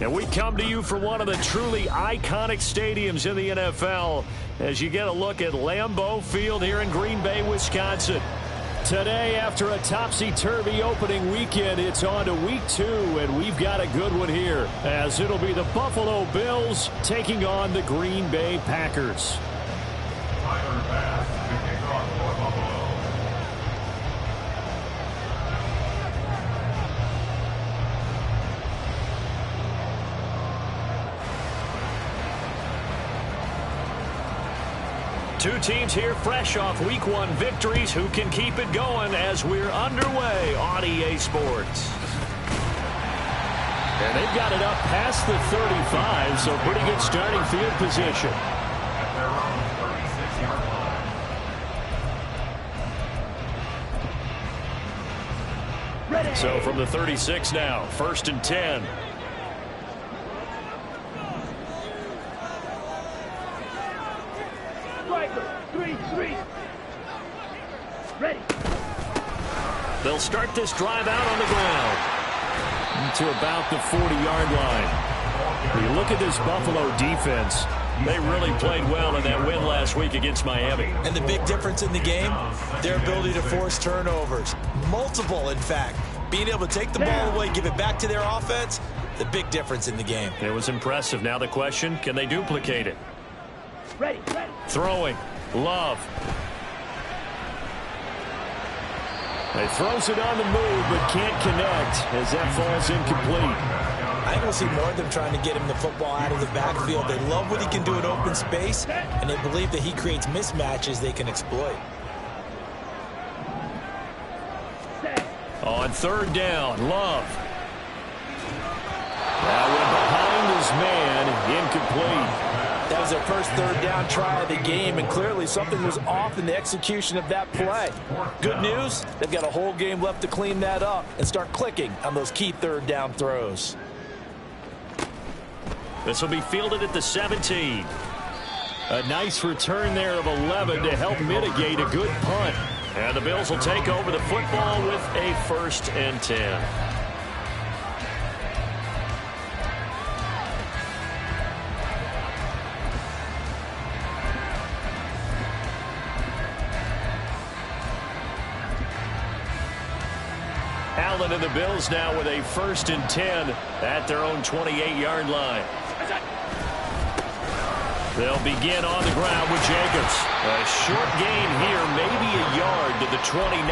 And we come to you from one of the truly iconic stadiums in the NFL as you get a look at Lambeau Field here in Green Bay, Wisconsin. Today, after a topsy-turvy opening weekend, it's on to week 2, and we've got a good one here, as it'll be the Buffalo Bills taking on the Green Bay Packers. Two teams here fresh off Week 1 victories. Who can keep it going as we're underway on EA Sports? And they've got it up past the 35, so pretty good starting field position. So from the 36 now, 1st and 10. Ready. They'll start this drive out on the ground to about the 40-yard line. When you look at this Buffalo defense, they really played well in that win last week against Miami. And the big difference in the game, their ability to force turnovers. Multiple, in fact. Being able to take the ball away, give it back to their offense, the big difference in the game. It was impressive. Now the question, can they duplicate it? Ready. Throwing. Love. He throws it on the move, but can't connect as that falls incomplete. I think we'll see more of them trying to get him the football out of the backfield. They love what he can do in open space, and they believe that he creates mismatches they can exploit. On 3rd down, Love. That went behind his man, incomplete. That was their first 3rd down try of the game, and clearly something was off in the execution of that play. Good news, they've got a whole game left to clean that up and start clicking on those key 3rd down throws. This will be fielded at the 17. A nice return there of 11 to help mitigate a good punt. And the Bills will take over the football with a 1st and 10. Allen and the Bills now with a 1st and 10 at their own 28-yard line. They'll begin on the ground with Jacobs. A short gain here, maybe a yard to the 29.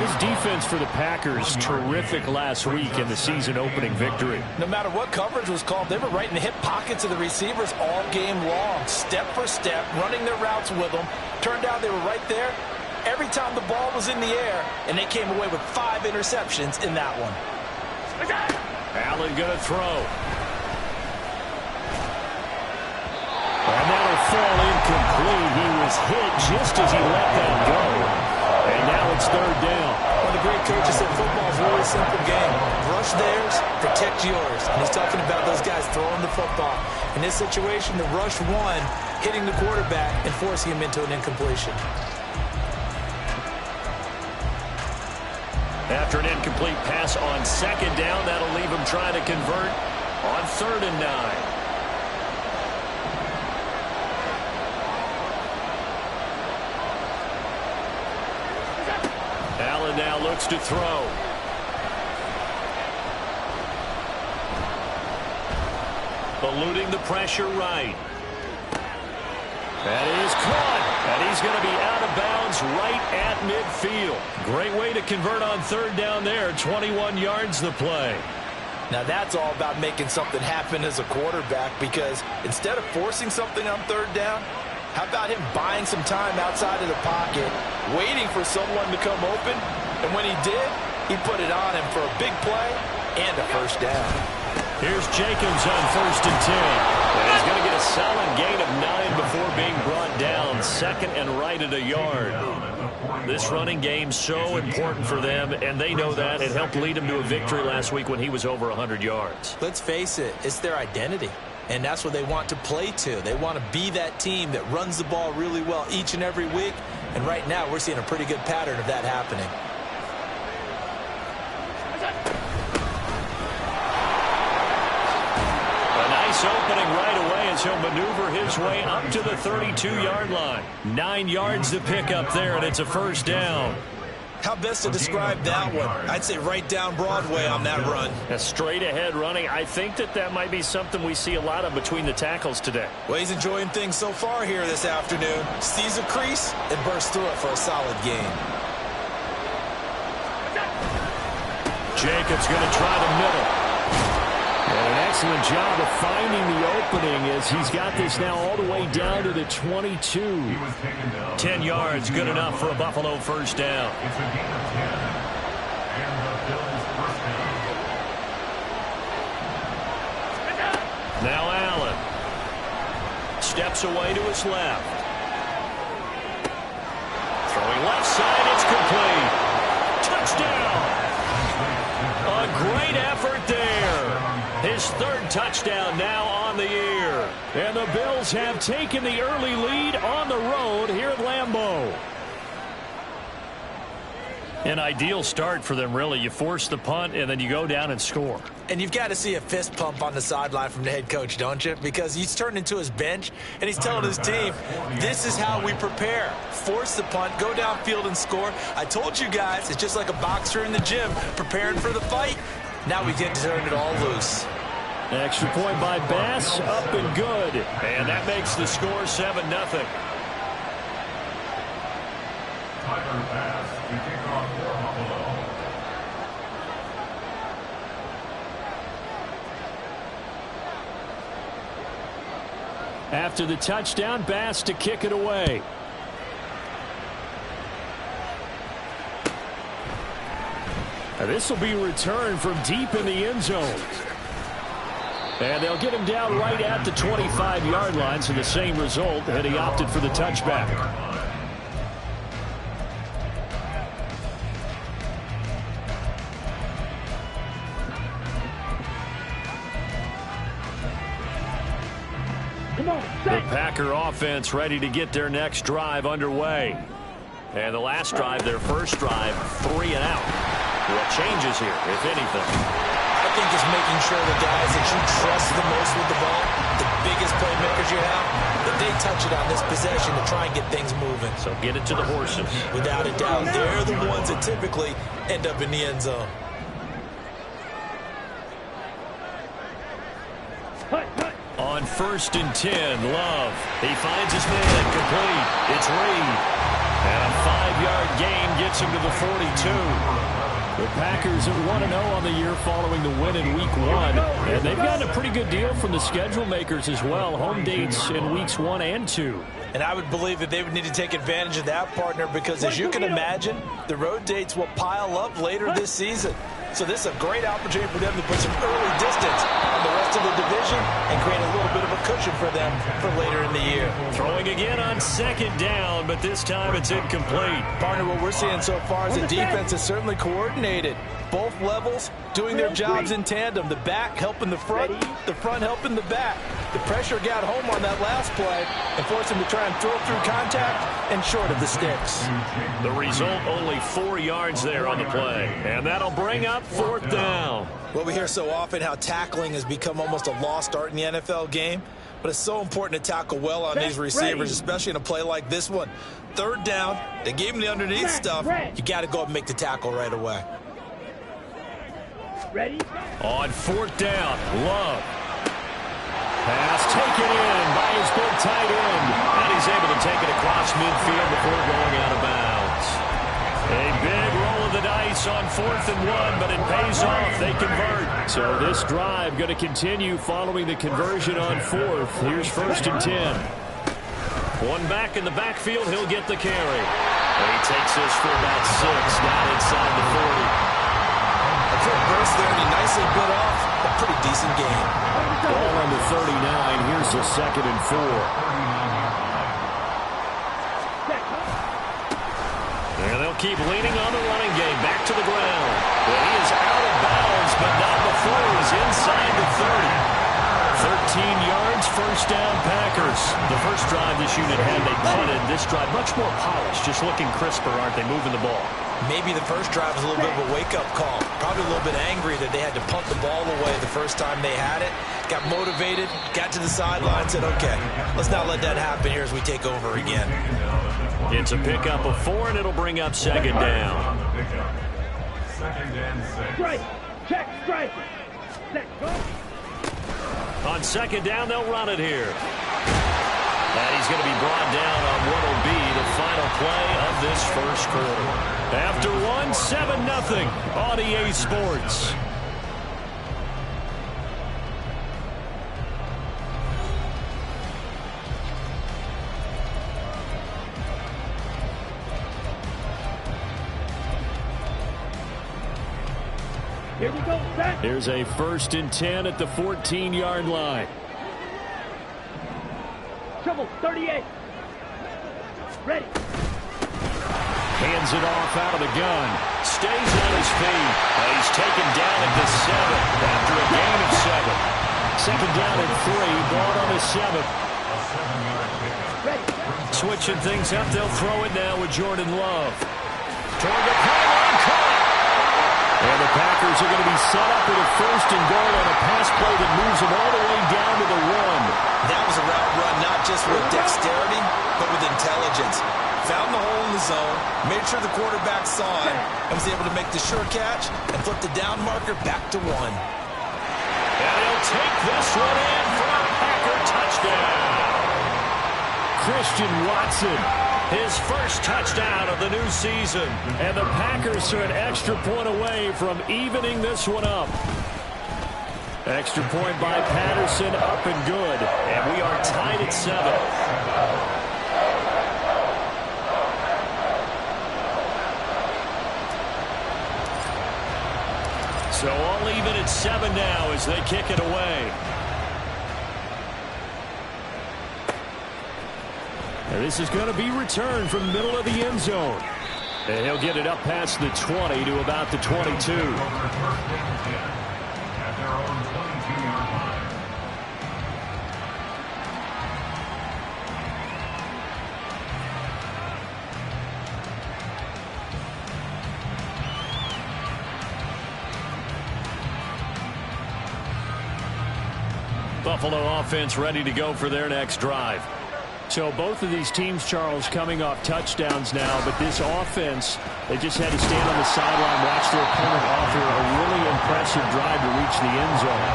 His defense for the Packers, terrific last week in the season-opening victory. No matter what coverage was called, they were right in the hip pockets of the receivers all game long, step for step, running their routes with them. Turned out they were right there every time the ball was in the air, and they came away with 5 interceptions in that one. Allen going to throw. And that'll fall incomplete. He was hit just as he let that go. And now it's 3rd down. One of the great coaches said football is a really simple game. Rush theirs, protect yours. And he's talking about those guys throwing the football. In this situation, the rush one, hitting the quarterback and forcing him into an incompletion. After an incomplete pass on 2nd down, that'll leave him trying to convert on 3rd and 9. Allen now looks to throw. Eluding the pressure right. That is caught. And he's going to be out of bounds right at midfield. Great way to convert on 3rd down there. 21 yards the play. Now that's all about making something happen as a quarterback, because instead of forcing something on 3rd down, how about him buying some time outside of the pocket, waiting for someone to come open, and when he did, he put it on him for a big play and a 1st down. Here's Jacobs on 1st and 10. And he's going to get a solid gain of 9 before being brought down. 2nd and right at a yard. This running game so important for them, and they know that. It helped lead them to a victory last week when he was over 100 yards. Let's face it, it's their identity. And that's what they want to play to. They want to be that team that runs the ball really well each and every week. And right now, we're seeing a pretty good pattern of that happening. nice opening right away as he'll maneuver his way up to the 32-yard line. 9 yards to pick up there, and it's a first down. How best to describe that one? I'd say right down Broadway on that run. A straight-ahead running. I think that might be something we see a lot of between the tackles today. Well, he's enjoying things so far here this afternoon. Sees a crease and bursts through it for a solid gain. Jacobs going to try the middle. And an excellent job of finding the opening as he's got this now all the way down to the 22. 10 yards, good enough for a Buffalo first down. It's a gain of 10. And the Bills first down. Now Allen. Steps away to his left. Throwing left side, it's complete. Touchdown. A great effort there. His third touchdown now on the year. And the Bills have taken the early lead on the road here at Lambeau. An ideal start for them, really. You force the punt, and then you go down and score. And you've got to see a fist pump on the sideline from the head coach, don't you? Because he's turned into his bench, and he's telling his team, this is how we prepare. Force the punt, go downfield and score. I told you guys, it's just like a boxer in the gym preparing for the fight. Now we get to turn it all loose. Extra point by Bass, up and good. And that makes the score 7-0. Tyler Bass to kick off for Buffalo. After the touchdown, Bass to kick it away. Now this will be returned from deep in the end zone. And they'll get him down right at the 25-yard line, so the same result, and he opted for the touchback. The Packer offense ready to get their next drive underway. And the last drive, their first drive, 3 and out. What changes here, if anything? I think it's making sure the guys that you trust the most with the ball, the biggest playmakers you have, that they touch it on this possession to try and get things moving. So get it to the horses. Without a doubt, they're the ones that typically end up in the end zone. On 1st and 10, Love. He finds his man complete. It's Reed. And a 5-yard gain gets him to the 42. The Packers at 1-0 on the year following the win in Week 1. And they've gotten a pretty good deal from the schedule makers as well. Home dates in Weeks 1 and 2. And I would believe that they would need to take advantage of that, partner, because as you can imagine, the road dates will pile up later this season. So this is a great opportunity for them to put some early distance on the rest of the division and create a little bit of a cushion for them for later in the year. Throwing again on 2nd down, but this time it's incomplete. Partner, what we're seeing so far is the defense is certainly coordinated. Both levels doing their jobs in tandem. The back helping the front helping the back. The pressure got home on that last play and forced him to try and throw through contact and short of the sticks. The result, only 4 yards there on the play. And that'll bring up 4th down. Well, we hear so often how tackling has become almost a lost art in the NFL game. But it's so important to tackle well on these receivers, especially in a play like this one. 3rd down, they gave him the underneath stuff. You got to go and make the tackle right away. Ready? On 4th down, Love. Pass taken in by his big tight end. And he's able to take it across midfield before going out of bounds. A big roll of the dice on 4th and 1, but it pays off. They convert. So this drive going to continue following the conversion on 4th. Here's 1st and 10. One back in the backfield. He'll get the carry. And he takes this for about 6 down inside the 40. A quick burst there, and he nicely bit off a pretty decent game. Ball on the 39. Here's the 2nd and 4. And they'll keep leaning on the running game. Back to the ground. Well, he is out of bounds, but not before he's inside the 30. 13 yards, first down, Packers. The first drive this unit had, they punted. This drive, much more polished, just looking crisper, aren't they, moving the ball? Maybe the first drive was a little bit of a wake-up call. Probably a little bit angry that they had to punt the ball away the first time they had it. Got motivated, got to the sideline, said, okay, let's not let that happen here as we take over again. It's a pickup of 4, and it'll bring up second down. Second and 6. Strike. Check. Strike. Set. Go. On second down, they'll run it here. And he's going to be brought down on what will be the final play of this first quarter. After one, 7-0 on EA Sports. Here we go. Set. Here's a 1st and 10 at the 14-yard line. Trouble. 38. Ready. Hands it off out of the gun. Stays on his feet. He's taken down at the 7 after a gain of 7. Second down at 3. Ball on the 7. Ready. Switching things up. They'll throw it now with Jordan Love. Toward the pylon, caught. And the Packers are going to be set up with a 1st and goal on a pass play that moves them all the way down to the 1. That was a route run, not just with dexterity, but with intelligence. Found the hole in the zone, made sure the quarterback saw it, and was able to make the sure catch and flip the down marker back to 1. And he'll take this one in for a Packer touchdown. Christian Watson, his first touchdown of the new season. And the Packers are an extra point away from evening this one up. Extra point by Patterson, up and good. And we are tied at 7. So all even at 7 now as they kick it away. And this is going to be returned from the middle of the end zone. And he'll get it up past the 20 to about the 22. At their own 22-yard line. Buffalo offense ready to go for their next drive. So both of these teams, Charles, coming off touchdowns now, but this offense, they just had to stand on the sideline, watch their opponent offer a really impressive drive to reach the end zone.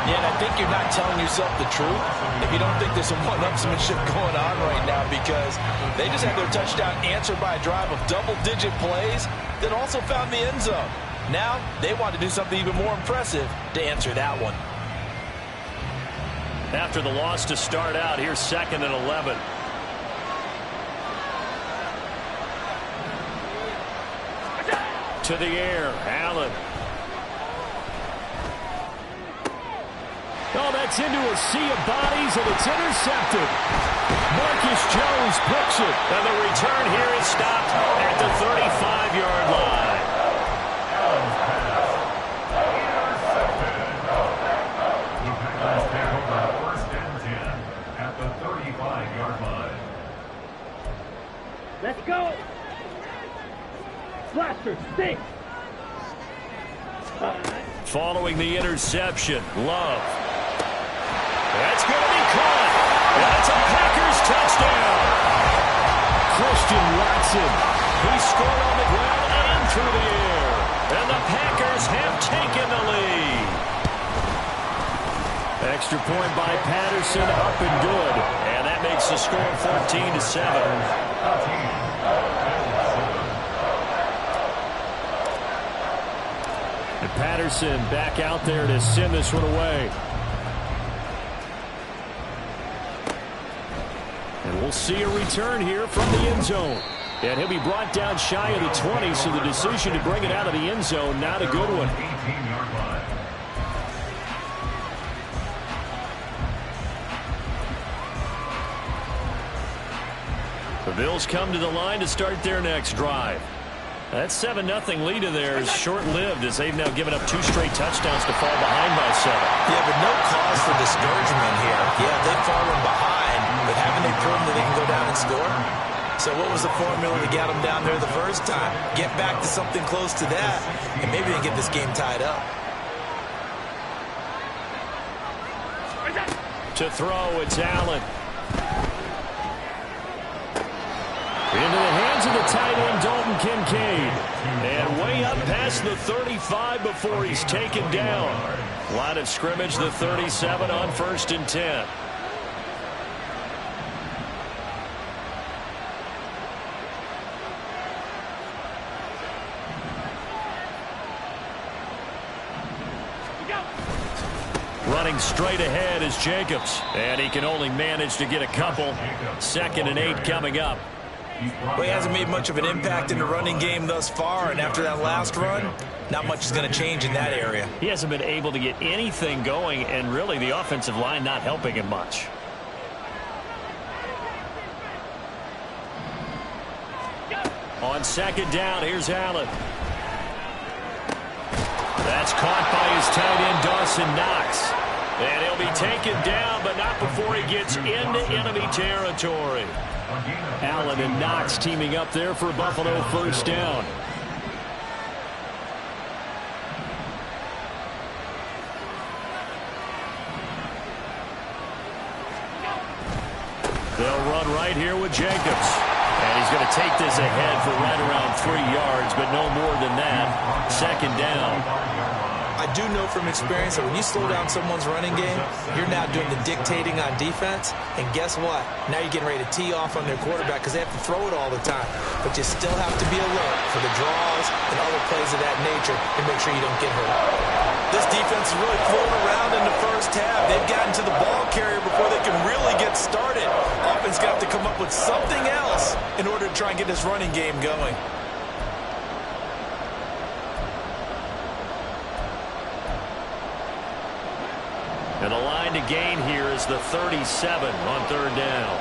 Yeah, and I think you're not telling yourself the truth if you don't think there's some one-upsmanship going on right now, because they just had their touchdown answered by a drive of double-digit plays that also found the end zone. Now they want to do something even more impressive to answer that one. After the loss to start out, here's 2nd and 11. To the air, Allen. Oh, that's into a sea of bodies, and it's intercepted. Marcus Jones picks it, and the return here is stopped at the 35-yard line. Let's go. Blaster, stink. Following the interception, Love. That's going to be caught. That's a Packers touchdown. Christian Watson. He scored on the ground and through the air. And the Packers have taken the lead. Extra point by Patterson, up and good. And that makes the score 14-7. And Patterson back out there to send this one away. And we'll see a return here from the end zone. And he'll be brought down shy of the 20, so the decision to bring it out of the end zone, not a good one. 18-yard line. The Bills come to the line to start their next drive. That 7-0 lead of theirs is short-lived as they've now given up 2 straight touchdowns to fall behind by 7. Yeah, but no cause for discouragement here. Yeah, they've fallen behind, but haven't they proven that they can go down and score? So what was the formula to get them down there the first time? Get back to something close to that, and maybe they get this game tied up. To throw, it's Allen. Into the hands of the tight end, Dalton Kincaid. And way up past the 35 before he's taken down. Line of scrimmage, the 37 on 1st and 10. Running straight ahead is Jacobs. And he can only manage to get a couple. 2nd and 8 coming up. Well, he hasn't made much of an impact in the running game thus far, and after that last run, not much is going to change in that area. He hasn't been able to get anything going, and really the offensive line not helping him much. On 2nd down, here's Allen. That's caught by his tight end, Dawson Knox. And he'll be taken down, but not before he gets into enemy territory. Allen and Knox teaming up there for Buffalo 1st down. They'll run right here with Jacobs. And he's going to take this ahead for right around 3 yards, but no more than that. 2nd down. I do know from experience that when you slow down someone's running game, you're now doing the dictating on defense. And guess what? Now you're getting ready to tee off on their quarterback because they have to throw it all the time. But you still have to be alert for the draws and other plays of that nature and make sure you don't get hurt. This defense is really floating around in the first half. They've gotten to the ball carrier before they can really get started. Offense got to come up with something else in order to try and get this running game going. And the line to gain here is the 37 on 3rd down.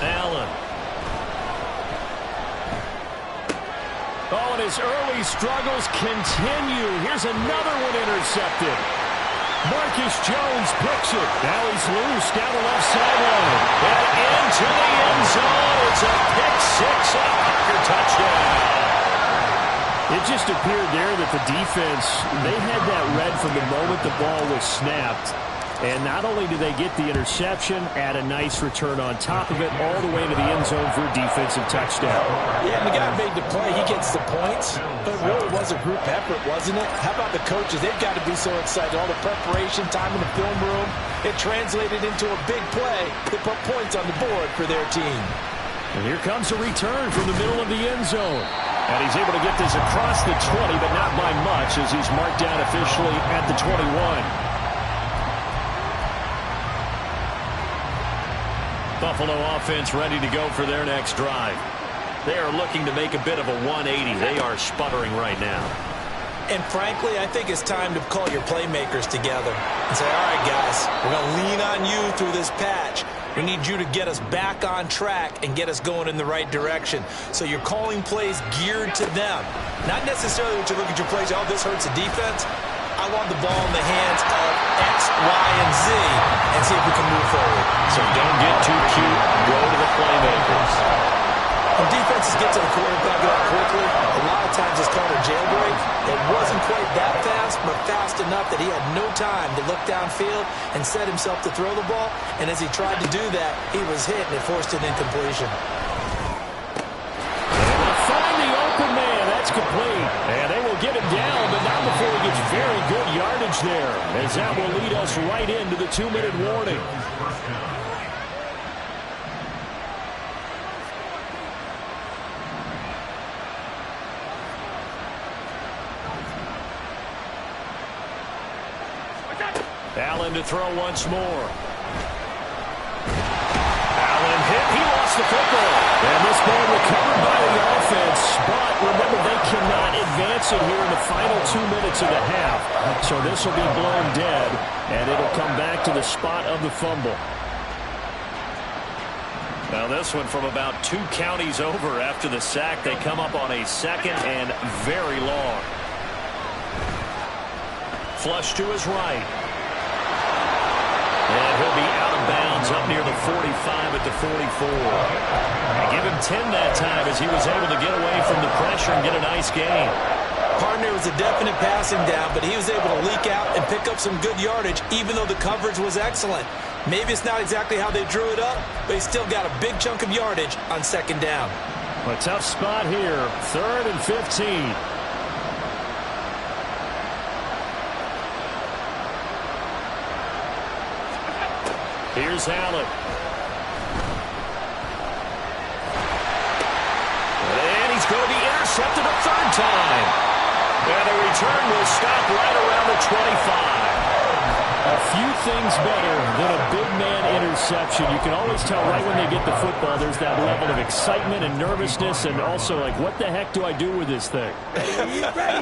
Allen. Oh, and his early struggles continue. Here's another one intercepted. Marcus Jones picks it. Now he's loose down the left sideline. And into the end zone. It's a pick-6 and a Parker touchdown. It just appeared there that the defense, they had that read from the moment the ball was snapped. And not only do they get the interception, add a nice return on top of it, all the way into the end zone for a defensive touchdown. Yeah, and the guy made the play. He gets the points. But it really was a group effort, wasn't it? How about the coaches? They've got to be so excited. All the preparation, time in the film room, it translated into a big play. They put points on the board for their team. And here comes a return from the middle of the end zone. And he's able to get this across the 20, but not by much as he's marked down officially at the 21. Buffalo offense ready to go for their next drive. They are looking to make a bit of a 180. They are sputtering right now. And frankly, I think it's time to call your playmakers together and say, all right, guys, we're going to lean on you through this patch. We need you to get us back on track and get us going in the right direction. So you're calling plays geared to them. Not necessarily what you look at your plays, oh, this hurts the defense. I want the ball in the hands of X, Y, and Z and see if we can move forward. So don't get too cute. Go to the playmakers. When defenses get to the quarterback that quickly, a lot of times it's called a jailbreak. It wasn't quite that fast, but fast enough that he had no time to look downfield and set himself to throw the ball. And as he tried to do that, he was hit and it forced an incompletion. They will find the open man. That's complete. And they will get him down, but not before he gets very good yardage there, as that will lead us right into the 2-minute warning. Allen to throw once more. Allen hit. He lost the football. And this ball recovered by the offense. But remember, they cannot advance it here in the final 2 minutes of the half. So this will be blown dead, and it'll come back to the spot of the fumble. Now this one from about 2 counties over after the sack. They come up on a 2nd and very long. Flush to his right. And he'll be out of bounds up near the 45 at the 44. And give him 10 that time as he was able to get away from the pressure and get a nice gain. Partner was a definite passing down, but he was able to leak out and pick up some good yardage, even though the coverage was excellent. Maybe it's not exactly how they drew it up, but he still got a big chunk of yardage on 2nd down. A tough spot here, 3rd and 15. Here's Allen. And he's going to be intercepted a 3rd time. And the return will stop right around the 25. A few things better than a big man interception. You can always tell right when they get the football, there's that level of excitement and nervousness, and also like, what the heck do I do with this thing?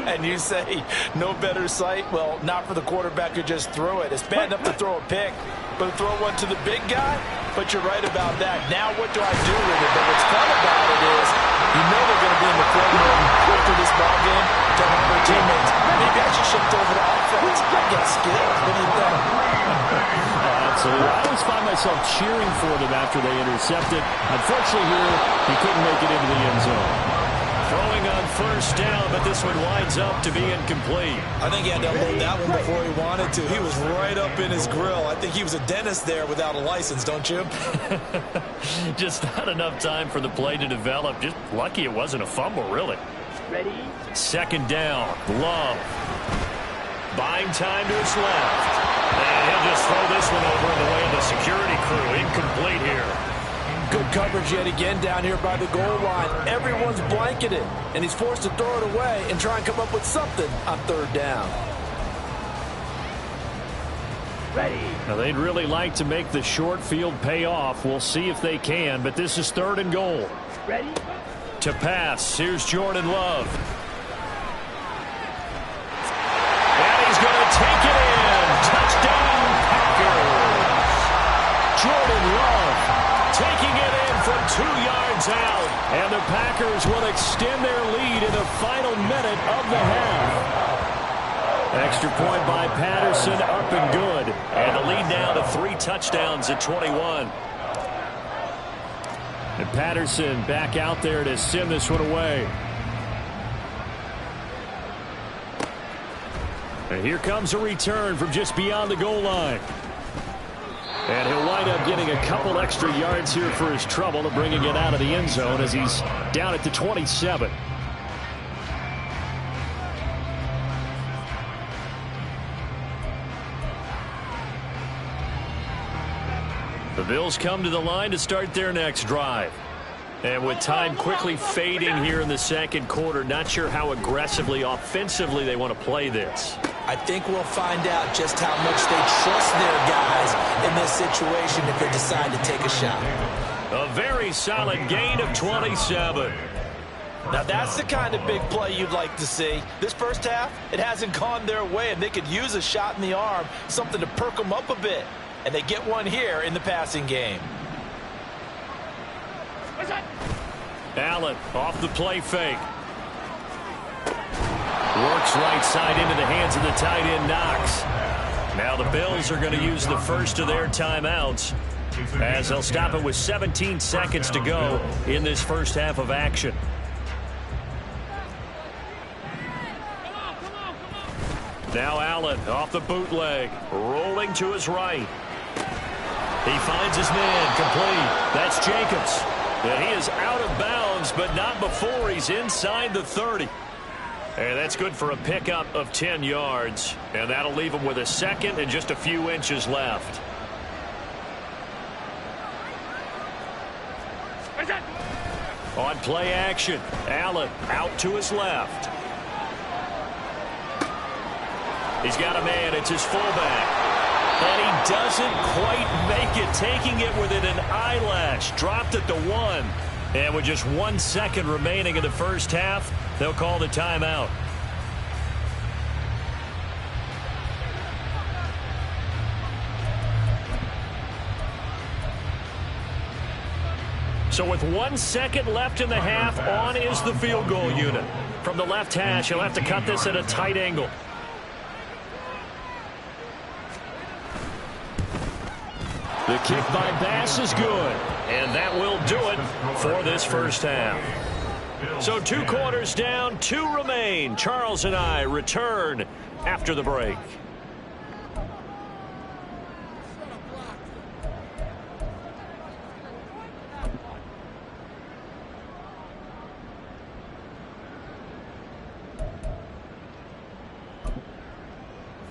And you say, no better sight? Well, not for the quarterback who just threw it. It's bad enough to throw a pick, but to throw one to the big guy? But you're right about that. Now what do I do with it? But what's fun about it is, you know they're going to be in the film room after this ball game, telling their teammates, maybe I should shift over to offense. I get skills. What do you think? Absolutely. I always find myself cheering for them after they intercepted. Unfortunately here, he couldn't make it into the end zone. Throwing on 1st down, but this one winds up to be incomplete. I think he had to unload that one before he wanted to. He was right up in his grill. I think he was a dentist there without a license, don't you? Just not enough time for the play to develop. Just lucky it wasn't a fumble, really. Ready? 2nd down. Love. Buying time to his left. And he'll just throw this one over in the way of the security crew. Incomplete here. Good coverage yet again down here by the goal line. Everyone's blanketed, and he's forced to throw it away and try and come up with something on 3rd down. Ready? Now, they'd really like to make the short field pay off. We'll see if they can, but this is 3rd and goal. Ready? To pass, here's Jordan Love. And he's going to take it in. Touchdown, Packers. Jordan Love taking it in from 2 yards out. And the Packers will extend their lead in the final minute of the half. Extra point by Patterson, up and good. And the lead now to 3 touchdowns at 21. And Patterson back out there to send this one away. And here comes a return from just beyond the goal line. And he'll wind up getting a couple extra yards here for his trouble to bringing it out of the end zone as he's down at the 27. The Bills come to the line to start their next drive. And with time quickly fading here in the 2nd quarter, not sure how aggressively, offensively they want to play this. I think we'll find out just how much they trust their guys in this situation if they decide to take a shot. A very solid gain of 27. Now that's the kind of big play you'd like to see. This first half, it hasn't gone their way, and they could use a shot in the arm, something to perk them up a bit. And they get one here in the passing game. Allen off the play fake. Works right side into the hands of the tight end Knox. Now the Bills are going to use the first of their timeouts as they'll stop it with 17 seconds to go in this first half of action. Now Allen off the bootleg, rolling to his right. He finds his man complete. That's Jacobs. And he is out of bounds, but not before he's inside the 30. And that's good for a pickup of 10 yards. And that'll leave him with a 2nd and just a few inches left. On play action, Allen out to his left. He's got a man. It's his fullback. And he doesn't quite make it, taking it within an eyelash. Dropped at the 1. And with just 1 second remaining in the first half, they'll call the timeout. So with 1 second left in the half, on is the field goal unit. From the left hash, he'll have to cut this at a tight angle. The kick by Bass is good. And that will do it for this first half. So 2 quarters down, 2 remain. Charles and I return after the break.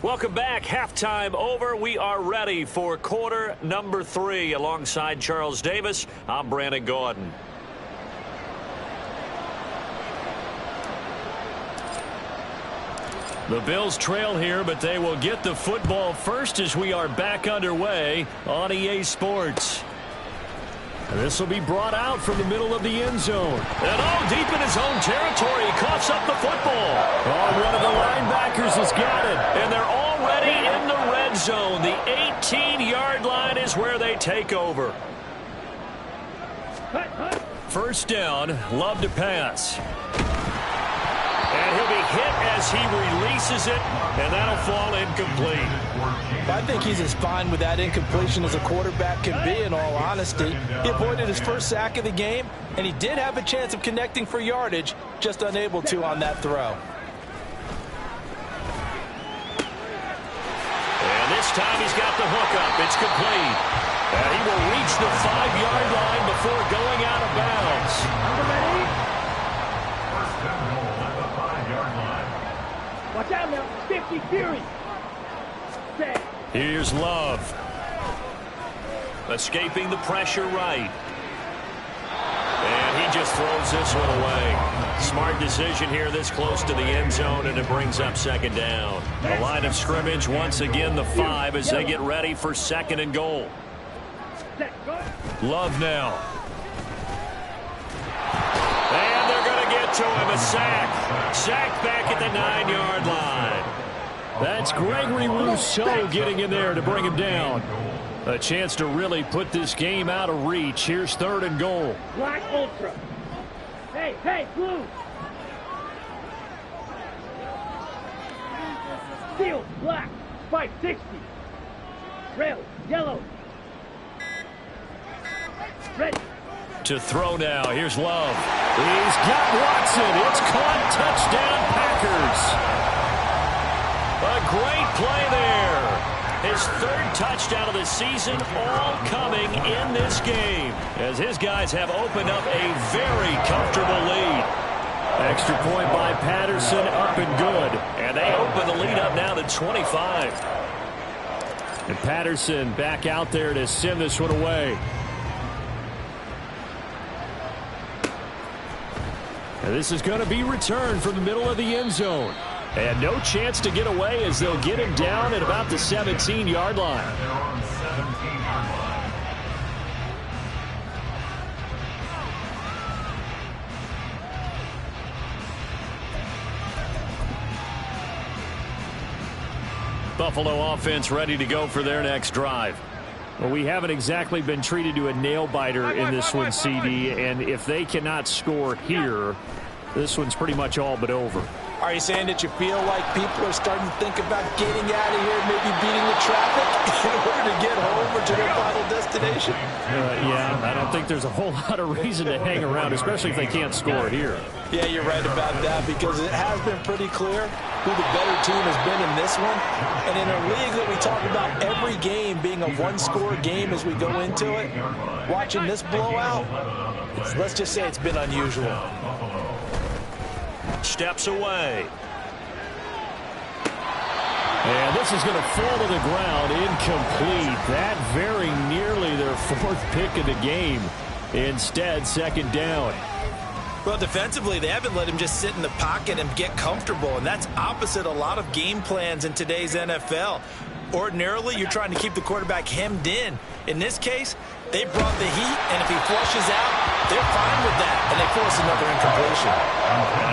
Welcome back. Halftime over. We are ready for quarter number 3. Alongside Charles Davis, I'm Brandon Gordon. The Bills trail here, but they will get the football first as we are back underway on EA Sports. And this will be brought out from the middle of the end zone. And deep in his own territory, he coughs up the football. One of the linebackers has got it. And they're already in the red zone. The 18-yard line is where they take over. First down, Love to pass. And he'll be hit as he releases it, and that'll fall incomplete. I think he's as fine with that incompletion as a quarterback can be, in all honesty. He avoided his first sack of the game, and he did have a chance of connecting for yardage, just unable to on that throw. And this time he's got the hook up. It's complete. And he will reach the 5-yard line before going out of bounds. Watch out now. 50 Fury. Set. Here's Love. Escaping the pressure right. And he just throws this one away. Smart decision here this close to the end zone, and it brings up second down. The line of scrimmage, once again, the 5 as they get ready for second and goal. Love now. And they're going to get to him. A sack. Sack back at the 9-yard line. That's Gregory Rousseau getting in there to bring him down. A chance to really put this game out of reach. Here's third and goal. Black Ultra. Hey, blue. Steel, black. 560. Red, yellow. Ready. To throw now. Here's Love. He's got Watson. It's caught. Touchdown, Packers. A great play there. His third touchdown of the season, all coming in this game, as his guys have opened up a very comfortable lead. Extra point by Patterson, up and good. And they open the lead up now to 25. And Patterson back out there to send this one away. And this is going to be returned from the middle of the end zone. And no chance to get away as they'll get him down at about the 17-yard line. Buffalo offense ready to go for their next drive. Well, we haven't exactly been treated to a nail-biter in this one, CD, and if they cannot score here, this one's pretty much all but over. Are you saying that you feel like people are starting to think about getting out of here, maybe beating the traffic in order to get home or to their final destination? Yeah, I don't think there's a whole lot of reason to hang around, especially if they can't score here. Yeah, you're right about that, because it has been pretty clear who the better team has been in this one. And in a league that we talk about every game being a one-score game as we go into it, watching this blowout, let's just say it's been unusual. Steps away. And this is going to fall to the ground, incomplete. That very nearly their 4th pick of the game. Instead, second down. Well, defensively, they haven't let him just sit in the pocket and get comfortable, and that's opposite a lot of game plans in today's NFL. Ordinarily, you're trying to keep the quarterback hemmed in. In this case, they brought the heat, and if he flushes out, they're fine with that, and they force another incompletion.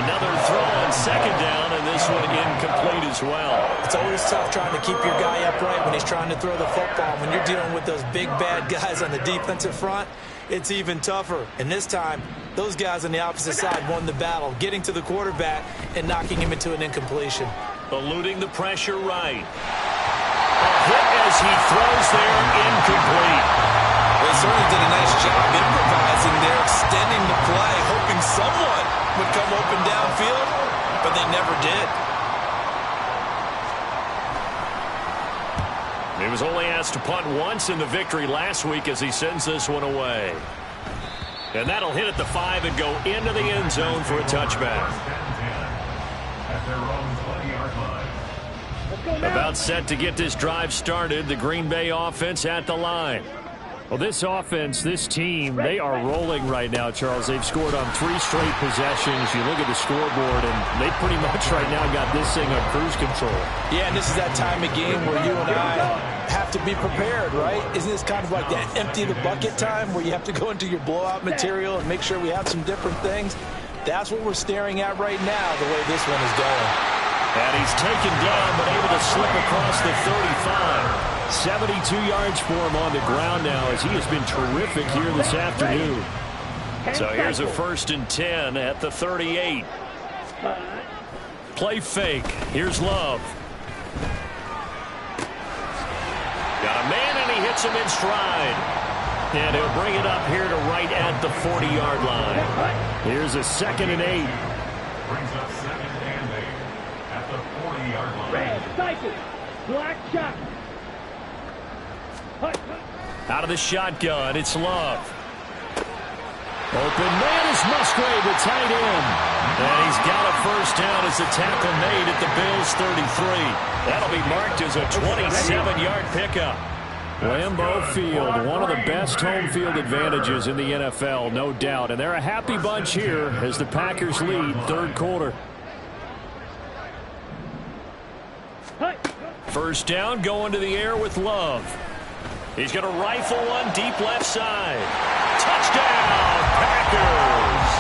Another throw on second down, and this one incomplete as well. It's always tough trying to keep your guy upright when he's trying to throw the football. When you're dealing with those big, bad guys on the defensive front, it's even tougher. And this time, those guys on the opposite side won the battle, getting to the quarterback and knocking him into an incompletion. Eluding the pressure right. A hit as he throws there, incomplete. They certainly did a nice job improvising there, extending the play, hoping someone would come open downfield, but they never did. He was only asked to punt once in the victory last week as he sends this one away. And that'll hit at the 5 and go into the end zone for a touchback. At their own 20-yard line. About set to get this drive started, the Green Bay offense at the line. Well, this offense, this team, they are rolling right now, Charles. They've scored on 3 straight possessions. You look at the scoreboard, and they pretty much right now got this thing on cruise control. Yeah, and this is that time of game where you and I have to be prepared, right? Isn't this kind of like that empty the bucket time where you have to go into your blowout material and make sure we have some different things? That's what we're staring at right now, the way this one is going. And he's taken down, but able to slip across the 35. 72 yards for him on the ground now as he has been terrific here this afternoon. So here's a 1st and 10 at the 38. Play fake. Here's Love. Got a man, and he hits him in stride. And he'll bring it up here to right at the 40-yard line. Here's a 2nd and 8. Brings up 2nd and 8 at the 40-yard line. Red, cycle, black shot. Out of the shotgun, it's Love. Open man is Musgrave, the tight end. And he's got a 1st down as the tackle made at the Bills' 33. That'll be marked as a 27-yard pickup. Lambeau Field, one of the best home field advantages in the NFL, no doubt. And they're a happy bunch here as the Packers lead 3rd quarter. 1st down, going to the air with Love. He's going to rifle one deep left side. Touchdown, Packers!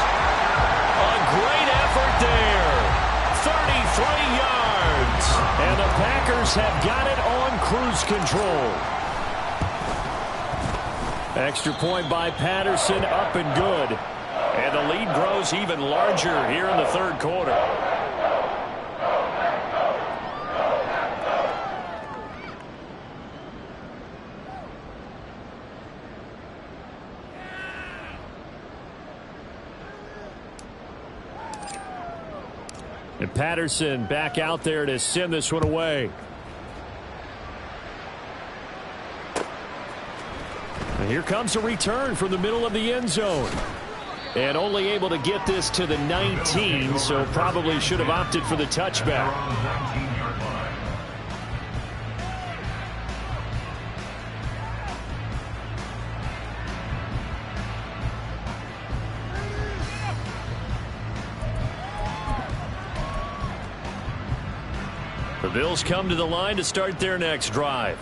A great effort there. 33 yards. And the Packers have got it on cruise control. Extra point by Patterson, up and good. And the lead grows even larger here in the 3rd quarter. And Patterson back out there to send this one away. And here comes a return from the middle of the end zone. And only able to get this to the 19, so probably should have opted for the touchback. The Bills come to the line to start their next drive.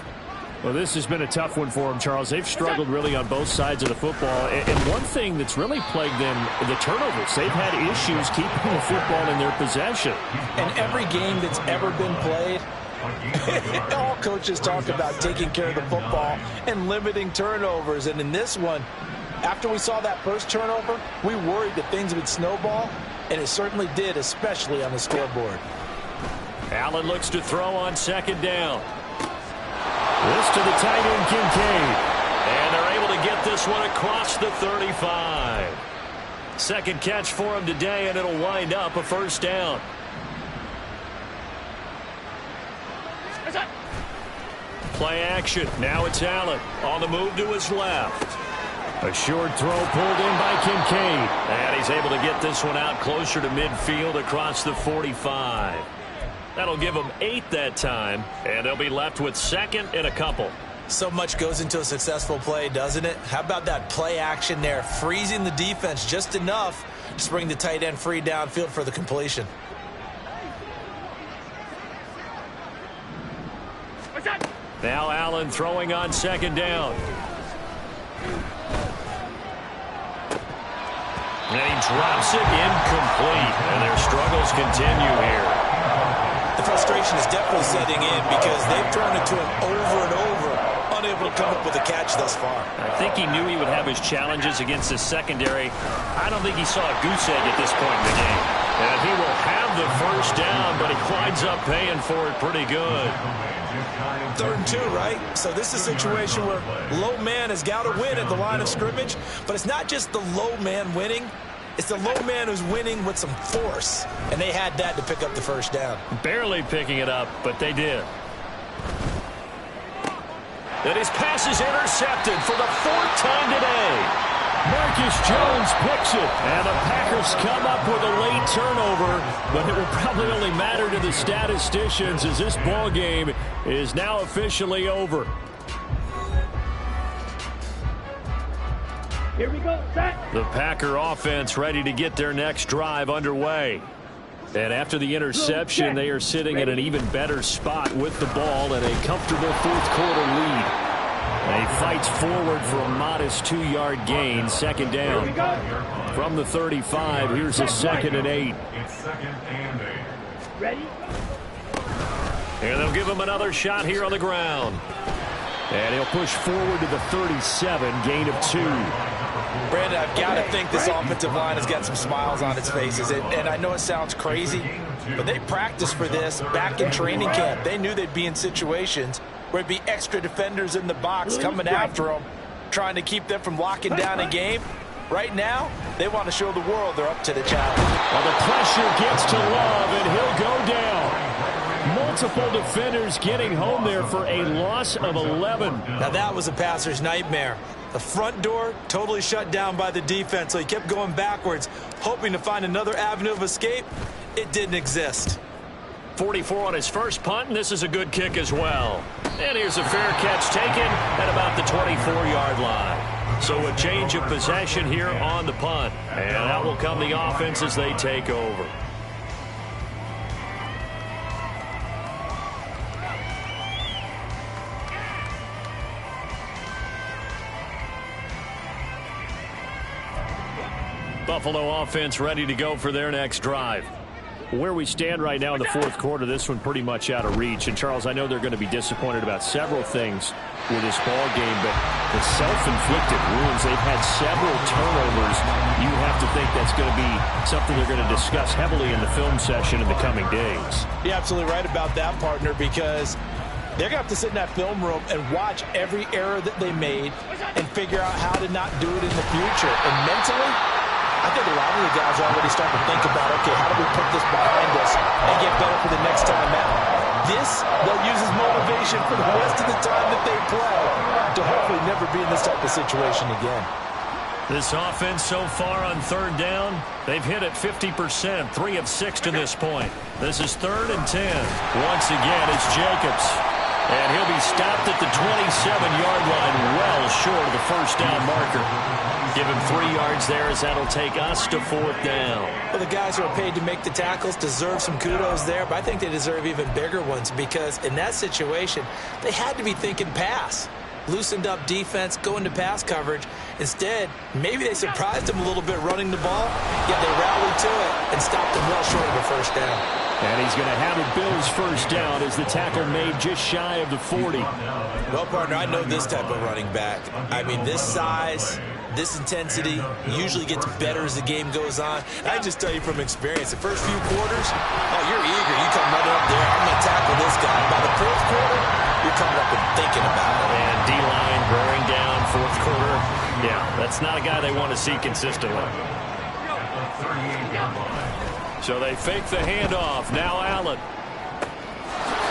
Well, this has been a tough one for them, Charles. They've struggled really on both sides of the football. And one thing that's really plagued them, the turnovers. They've had issues keeping the football in their possession. And every game that's ever been played, all coaches talk about taking care of the football and limiting turnovers. And in this one, after we saw that first turnover, we worried that things would snowball, and it certainly did, especially on the scoreboard. Allen looks to throw on 2nd down. This to the tight end, Kincaid. And they're able to get this one across the 35. 2nd catch for him today, and it'll wind up a 1st down. Play action. Now it's Allen on the move to his left. A short throw pulled in by Kincaid. And he's able to get this one out closer to midfield across the 45. That'll give them 8 that time, and they'll be left with 2nd and a couple. So much goes into a successful play, doesn't it? How about that play action there, freezing the defense just enough to bring the tight end free downfield for the completion. Now Allen throwing on second down. And he drops it incomplete. And their struggles continue here. The frustration is definitely setting in because they've thrown it to him over and over, unable to come up with a catch thus far. I think he knew he would have his challenges against his secondary. I don't think he saw a goose egg at this point in the game. And he will have the first down, but he winds up paying for it pretty good. 3rd and 2, right? So this is a situation where low man has got to win at the line of scrimmage, but it's not just the low man winning. It's the low man who's winning with some force, and they had that to pick up the first down. Barely picking it up, but they did. And his pass is intercepted for the 4th time today. Marcus Jones picks it, and the Packers come up with a late turnover, but it will probably only matter to the statisticians as this ball game is now officially over. Here we go, set. The Packer offense ready to get their next drive underway. And after the interception, they are sitting at an even better spot with the ball and a comfortable 4th quarter lead. And he fights forward for a modest 2-yard gain, 2nd down. From the 35, here's a 2nd and 8. It's 2nd and 8. Ready? And they'll give him another shot here on the ground. And he'll push forward to the 37, gain of 2. Brandon, I've got to think this offensive line has got some smiles on its faces. And I know it sounds crazy, but they practiced for this back in training camp. They knew they'd be in situations where it'd be extra defenders in the box coming after them, trying to keep them from locking down a game. Right now, they want to show the world they're up to the challenge. Well, the pressure gets to Love, and he'll go down. Multiple defenders getting home there for a loss of 11. Now, that was a passer's nightmare. The front door totally shut down by the defense, so he kept going backwards, hoping to find another avenue of escape. It didn't exist. 44 on his first punt, and this is a good kick as well. And here's a fair catch taken at about the 24-yard line. So a change of possession here on the punt. And out will come the offense as they take over. Buffalo offense ready to go for their next drive. Where we stand right now in the 4th quarter, this one pretty much out of reach. And, Charles, I know they're going to be disappointed about several things with this ball game, but the self-inflicted wounds, they've had several turnovers. You have to think that's going to be something they're going to discuss heavily in the film session in the coming days. You're absolutely right about that, partner, because they're going to have to sit in that film room and watch every error that they made and figure out how to not do it in the future. And mentally, I think a lot of the guys are already starting to think about, okay, how do we put this behind us and get better for the next time out? This, they'll use as motivation for the rest of the time that they play to hopefully never be in this type of situation again. This offense so far on 3rd down, they've hit it 50%, 3 of 6 to this point. This is 3rd and 10. Once again, it's Jacobs. And he'll be stopped at the 27-yard line, well short of the first down marker. Give him 3 yards there as that'll take us to 4th down. Well, the guys who are paid to make the tackles deserve some kudos there, but I think they deserve even bigger ones because in that situation, they had to be thinking pass. Loosened up defense, going to pass coverage. Instead, maybe they surprised him a little bit running the ball, yet they rallied to it and stopped him well short of a first down. And he's going to have it Bills first down as the tackle made just shy of the 40. Well, partner, I know this type of running back. I mean, this size, this intensity usually gets better as the game goes on. And I just tell you from experience, the first few quarters, oh, you're eager. You come running up there, I'm going to tackle this guy. By the 4th quarter, you're coming up and thinking about it. And D-line bearing down 4th quarter. Yeah, that's not a guy they want to see consistently. So they fake the handoff. Now Allen.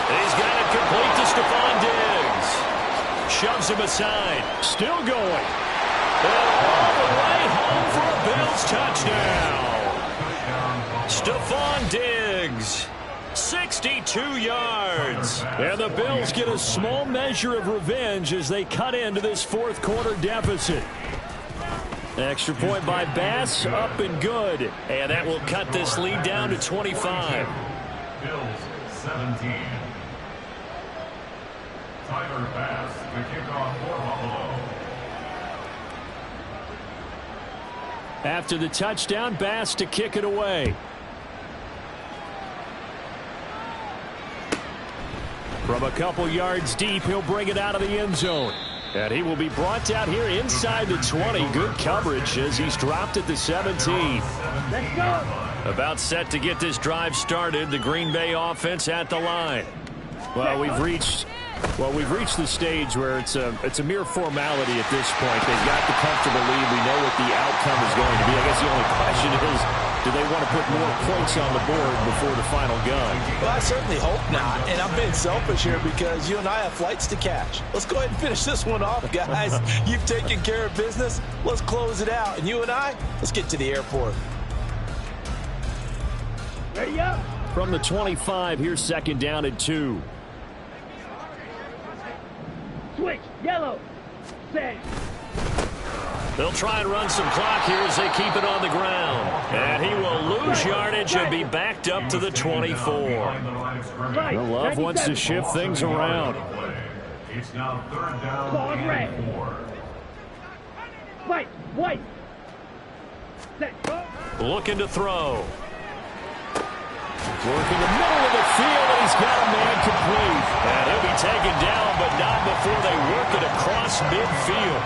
He's got it complete to Stephon Diggs. Shoves him aside. Still going. And all the way home for a Bills touchdown. Stephon Diggs. 62 yards. And the Bills get a small measure of revenge as they cut into this 4th quarter deficit. Extra point by Bass, up and good. And that will cut this lead down to 25. Bills 17. Tyler Bass to kick off for Buffalo. After the touchdown, Bass to kick it away. From a couple yards deep, he'll bring it out of the end zone. And he will be brought down here inside the 20. Good coverage as he's dropped at the 17. Let's go. About set to get this drive started. The Green Bay offense at the line. Well, we've reached the stage where it's a mere formality at this point. They've got the comfortable lead. We know what the outcome is going to be. I guess the only question is, do they want to put more points on the board before the final gun? Well, I certainly hope not. And I'm being selfish here because you and I have flights to catch. Let's go ahead and finish this one off, guys. You've taken care of business. Let's close it out. And you and I, let's get to the airport. Ready up. From the 25, here's second down and 2. Switch. Yellow. Set. They'll try and run some clock here as they keep it on the ground. And he will lose yardage and be backed up to the 24. The Love wants to shift things around. It's now third down and 4. Fight. White. Set. Go. Looking to throw. Working the middle of the field, and he's got a man complete. And he'll be taken down, but not before they work it across midfield.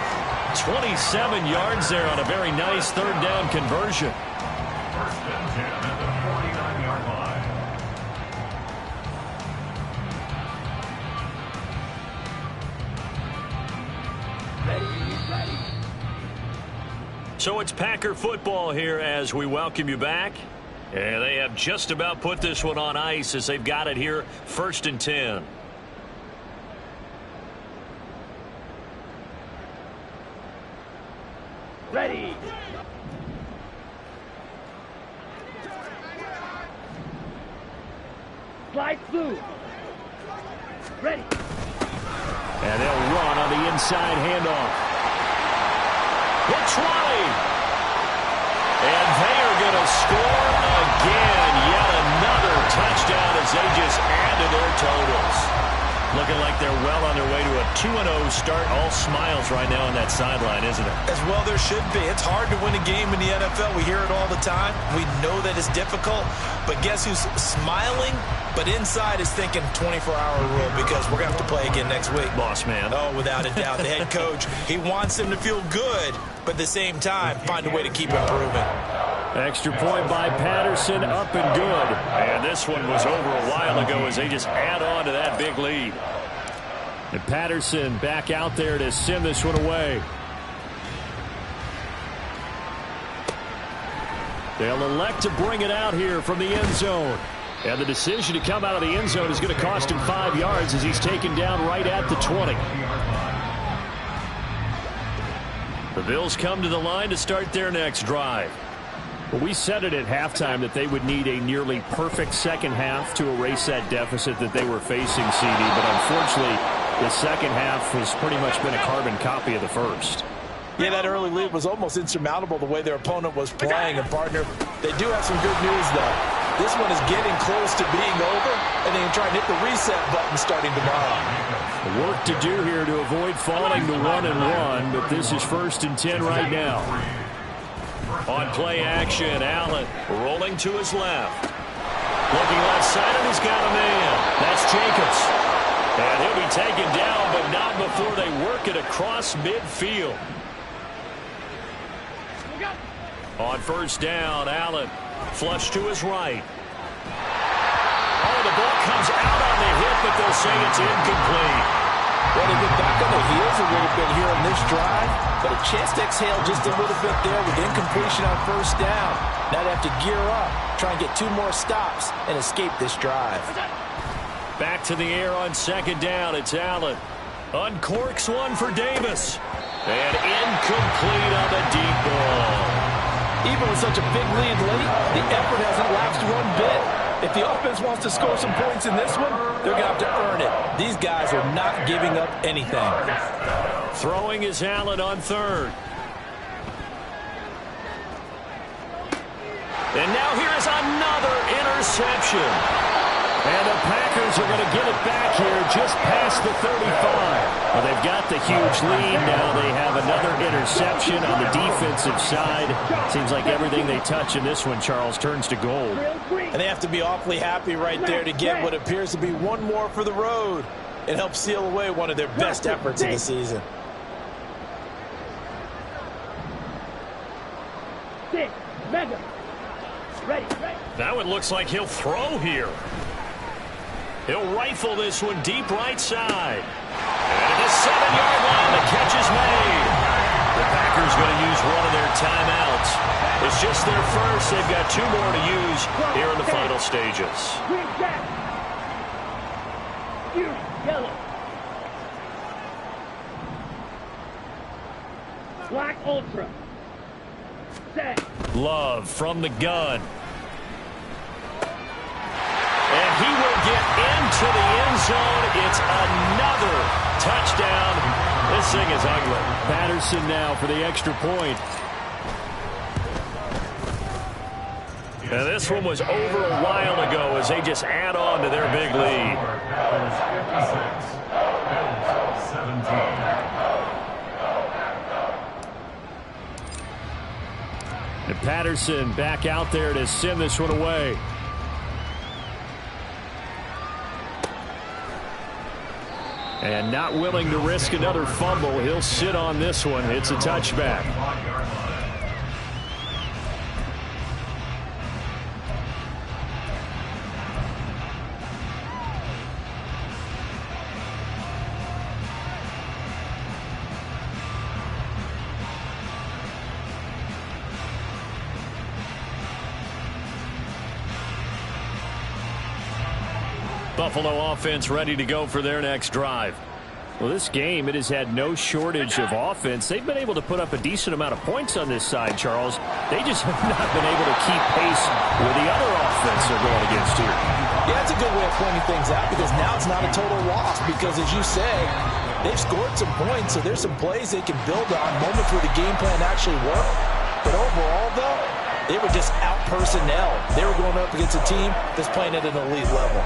27 yards there on a very nice third down conversion. First and 10 at the 49-yard line. Ready. So it's Packer football here as we welcome you back. And they have just about put this one on ice as they've got it here, first and 10. Ready. Slide through. Ready. And they'll run on the inside handoff. The 20. And they are going to score again. Yet another touchdown as they just add to their totals. Looking like they're well on their way to a 2-0 start. All smiles right now on that sideline, isn't it? As well there should be. It's hard to win a game in the NFL. We hear it all the time. We know that it's difficult. But guess who's smiling? But inside is thinking 24-hour rule because we're going to have to play again next week. Boss man. Oh, without a doubt. The head coach, he wants them to feel good, but at the same time, find a way to keep improving. Extra point by Patterson, up and good. And this one was over a while ago as they just add on to that big lead. And Patterson back out there to send this one away. They'll elect to bring it out here from the end zone. And the decision to come out of the end zone is going to cost him 5 yards as he's taken down right at the 20. The Bills come to the line to start their next drive. Well, we said it at halftime that they would need a nearly perfect second half to erase that deficit that they were facing, CD. But unfortunately, the second half has pretty much been a carbon copy of the first. Yeah, that early lead was almost insurmountable the way their opponent was playing. And, partner, they do have some good news, though. This one is getting close to being over, and they can try and hit the reset button starting tomorrow. Work to do here to avoid falling to 1-1, but this is first and 10 right now. On play action, Allen rolling to his left. Looking left side, and he's got a man. That's Jacobs. And he'll be taken down, but not before they work it across midfield. On first down, Allen flush to his right. Oh, the ball comes out on the hit, but they'll say it's incomplete. Well, they've been back on their heels a little bit here on this drive, but a chance to exhale just a little bit there with incompletion on first down. Now they have to gear up, try and get 2 more stops, and escape this drive. Back to the air on second down. It's Allen. Uncorks one for Davis. And incomplete on the deep ball. Even with such a big lead late, the effort hasn't lapsed one bit. If the offense wants to score some points in this one, they're going to have to earn it. These guys are not giving up anything. Throwing is Allen on third. And now here's another interception. And the Packers are going to get it back here just past the 35. Well, they've got the huge lead. Now they have another interception on the defensive side. Seems like everything they touch in this one, Charles, turns to gold. And they have to be awfully happy right there to get what appears to be one more for the road. It helps seal away one of their best efforts of the season. Mega. Ready. That one looks like he'll throw here. He'll rifle this one deep right side. And at the 7-yard line, the catch is made. The Packers going to use one of their timeouts. It's just their first. They've got 2 more to use here in the final stages. Green jack. Yellow. Black ultra. Set. Love from the gun. And he will get into the end zone. It's another touchdown. This thing is ugly. Patterson now for the extra point. And this one was over a while ago as they just add on to their big lead. Bills 56, Bills 17. And Patterson back out there to send this one away. And not willing to risk another fumble. He'll sit on this one. It's a touchback. Buffalo offense ready to go for their next drive. Well, this game, it has had no shortage of offense. They've been able to put up a decent amount of points on this side, Charles. They just have not been able to keep pace with the other offense they're going against here. Yeah, that's a good way of pointing things out because now it's not a total loss because, as you say, they've scored some points, so there's some plays they can build on, moments where the game plan actually worked. But overall, though, they were just out-personnel. They were going up against a team that's playing at an elite level.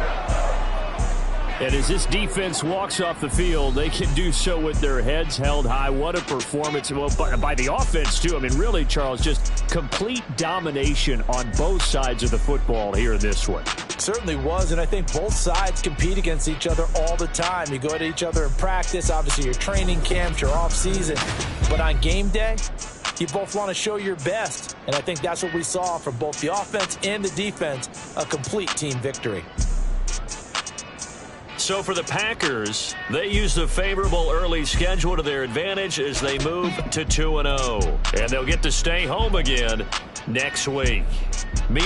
And as this defense walks off the field, they can do so with their heads held high. What a performance. Well, by the offense, too. I mean, really, Charles, just complete domination on both sides of the football here in this one. Certainly was, and I think both sides compete against each other all the time. You go at each other in practice, obviously your training camps, your off-season. But on game day, you both want to show your best. And I think that's what we saw from both the offense and the defense, a complete team victory. So for the Packers, they use the favorable early schedule to their advantage as they move to 2-0. And they'll get to stay home again next week. Meanwhile,